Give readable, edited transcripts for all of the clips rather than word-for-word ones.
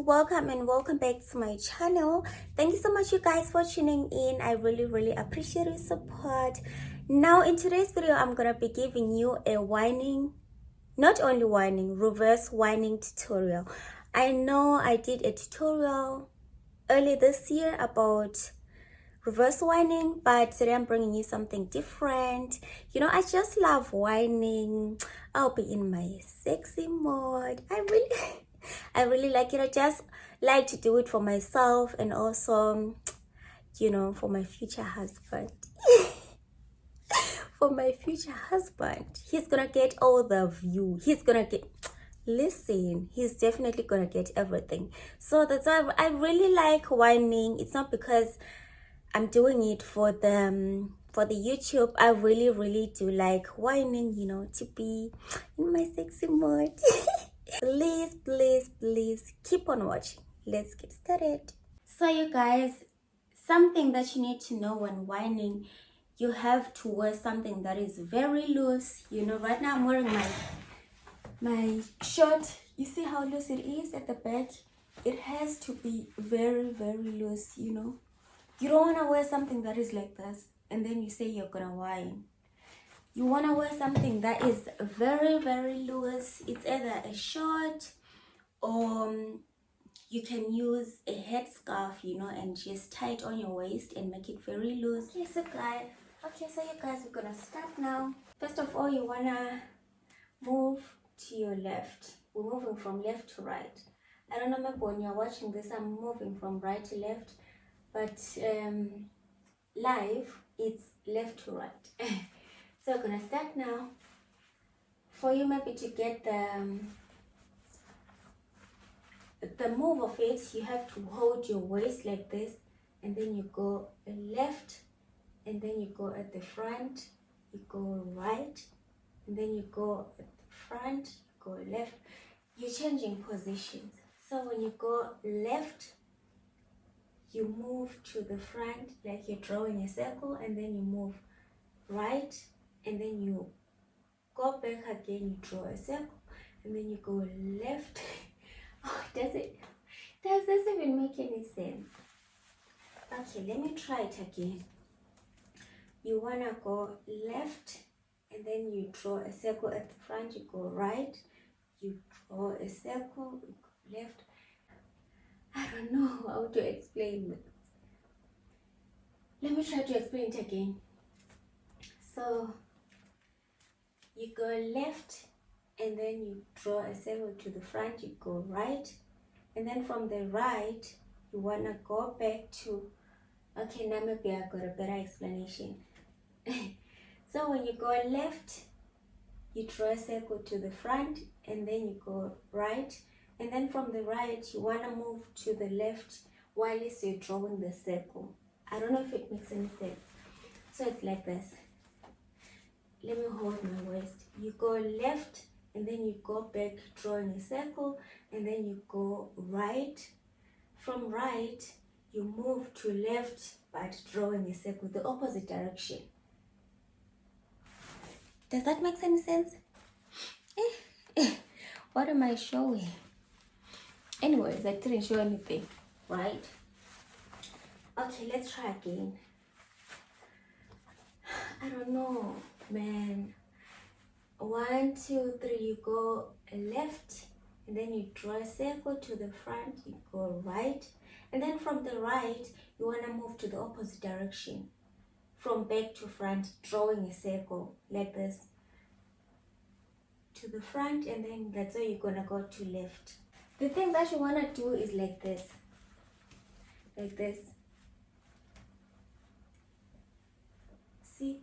welcome and welcome back to my channel. Thank you so much you guys for tuning in. I really appreciate your support. Now in today's video I'm gonna be giving you a whining, not only whining, reverse whining tutorial. I know I did a tutorial early this year about reverse whining, but today I'm bringing you something different. You know, I just love whining. I'll be in my sexy mode. I really like it. I just like to do it for myself and also, you know, for my future husband. For my future husband, he's gonna get all the view. He's gonna get, listen, he's definitely gonna get everything. So that's why I really like whining. It's not because I'm doing it for the YouTube. I really do like whining, you know, to be in my sexy mode. Please keep on watching. Let's get started. So you guys, something that you need to know when whining, you have to wear something that is very loose. You know, right now I'm wearing my shirt. You see how loose it is at the back? It has to be very loose, you know. You don't want to wear something that is like this and then you say you're gonna whine. You want to wear something that is very loose. It's either a short or you can use a headscarf, you know, and just tie it on your waist and make it very loose. Okay, so you guys, we're gonna start now. First of all, you wanna move to your left. We're moving from left to right. I don't know, maybe when you're watching this, I'm moving from right to left, but live, it's left to right. So we're gonna start now. For you maybe to get the move of it, you have to hold your waist like this, and then you go left, and then you go at the front, you go right, and then you go at the front, go left. You're changing positions. So when you go left, you move to the front like you're drawing a circle, and then you move right, and then you go back again, you draw a circle, and then you go left. Oh, does this even make any sense? Okay, let me try it again. You wanna go left, and then you draw a circle at the front, you go right, you draw a circle, you go left. I don't know how to explain it. Let me try to explain it again. So you go left, and then you draw a circle to the front, you go right, and then from the right you want to go back to, okay, now maybe I got a better explanation. So when you go left, you draw a circle to the front, and then you go right, and then from the right you want to move to the left while you're drawing the circle. I don't know if it makes any sense. So it's like this. Let me hold my waist. You go left, and then you go back drawing a circle, and then you go right. From right, you move to left, but drawing a circle, the opposite direction. Does that make any sense? What am I showing? Anyways, I didn't show anything, right? Okay, let's try again. I don't know, man. 1, 2, 3, you go left, and then you draw a circle to the front, you go right, and then from the right you want to move to the opposite direction, from back to front, drawing a circle like this to the front, and then that's where you're gonna go to left. The thing that you want to do is like this, see,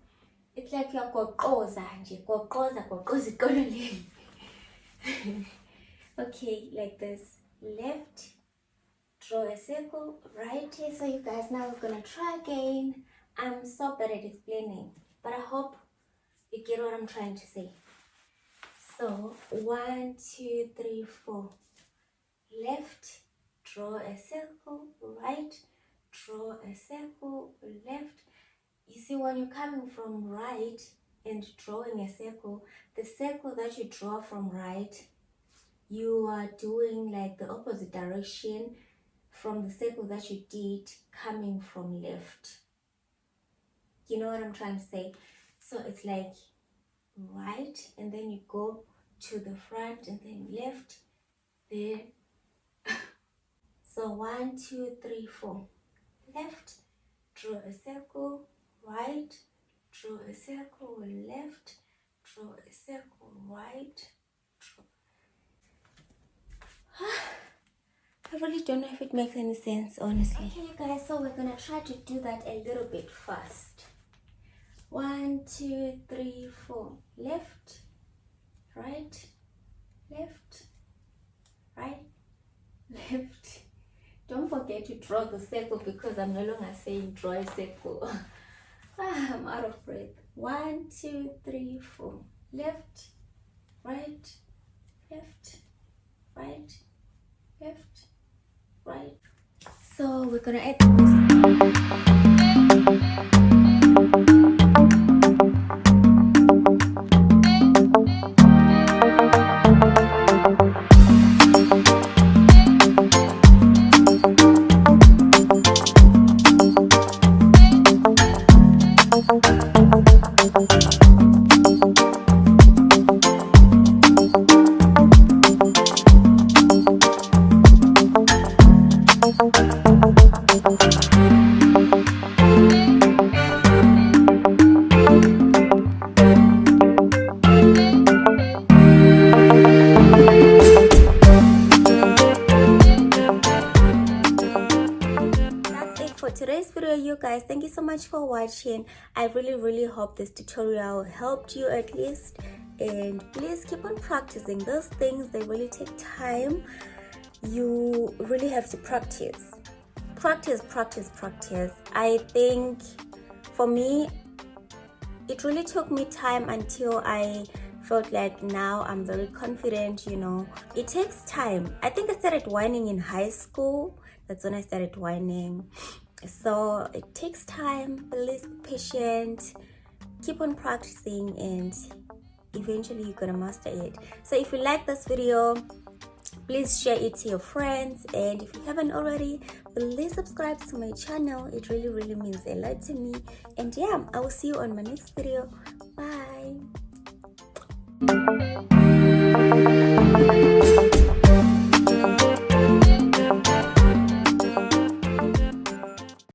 it's like you're goqoza nje, goqoza ikolo leli. Okay, like this. Left, draw a circle, right here. So you guys, now we're gonna try again. I'm so bad at explaining, but I hope you get what I'm trying to say. So 1, 2, 3, 4. Left, draw a circle, right, draw a circle, left. You see, when you're coming from right and drawing a circle, the circle that you draw from right, you are doing like the opposite direction from the circle that you did, coming from left. You know what I'm trying to say? So it's like right, and then you go to the front, and then left, then so 1, 2, 3, 4. Left, draw a circle, right, draw a circle, left, draw a circle, right, draw. I really don't know if it makes any sense, honestly. Okay, you guys, so we're gonna try to do that a little bit fast. 1, 2, 3, 4. Left, right, left, right, left. Don't forget to draw the circle, because I'm no longer saying draw a circle. I'm out of breath. 1, 2, 3, 4. Left, right, left, right, left, right. So we're gonna add the today's video, you guys. Thank you so much for watching. I really hope this tutorial helped you at least, and please keep on practicing those things. They really take time. You really have to practice. I think for me, it really took me time until I felt like now I'm very confident. You know, it takes time. I think I started whining in high school. That's when I started whining. So it takes time. Please be patient, keep on practicing, and eventually you're gonna master it. So if you like this video, please share it to your friends, and if you haven't already, please subscribe to my channel. It really means a lot to me. And yeah, I will see you on my next video. Bye.